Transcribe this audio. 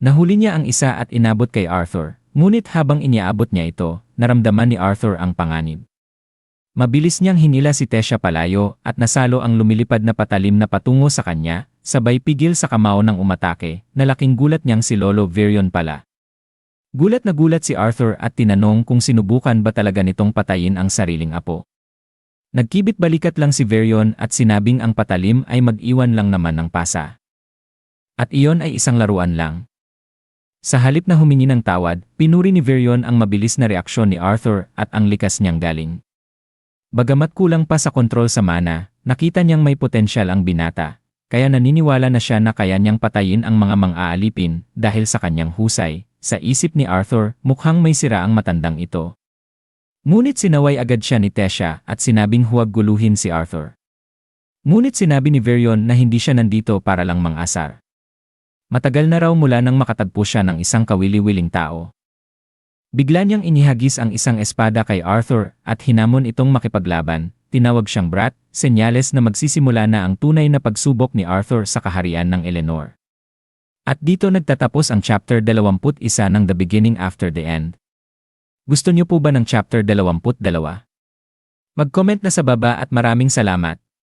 Nahuli niya ang isa at inabot kay Arthur, ngunit habang iniabot niya ito, naramdaman ni Arthur ang panganib. Mabilis niyang hinila si Tesha palayo at nasalo ang lumilipad na patalim na patungo sa kanya, sabay pigil sa kamao ng umatake, nalaking gulat niyang si Lolo Varion pala. Gulat na gulat si Arthur at tinanong kung sinubukan ba talaga nitong patayin ang sariling apo. Nagkibit balikat lang si Varion at sinabing ang patalim ay mag-iwan lang naman ng pasa. At iyon ay isang laruan lang. Sa halip na humingi ng tawad, pinuri ni Varion ang mabilis na reaksyon ni Arthur at ang likas niyang galing. Bagamat kulang pa sa kontrol sa mana, nakita niyang may potensyal ang binata, kaya naniniwala na siya na kaya niyang patayin ang mga mang-aalipin dahil sa kanyang husay. Sa isip ni Arthur, mukhang may sira ang matandang ito. Ngunit sinaway agad siya ni Tesha at sinabing huwag guluhin si Arthur. Ngunit sinabi ni Varion na hindi siya nandito para lang mang-asar. Matagal na raw mula nang makatagpo siya ng isang kawili-wiling tao. Bigla niyang inihagis ang isang espada kay Arthur at hinamon itong makipaglaban. Tinawag siyang brat, senyales na magsisimula na ang tunay na pagsubok ni Arthur sa kaharian ng Eleanor. At dito nagtatapos ang chapter 21 ng The Beginning After the End. Gusto niyo po ba ng chapter 22? Mag-comment na sa baba at maraming salamat.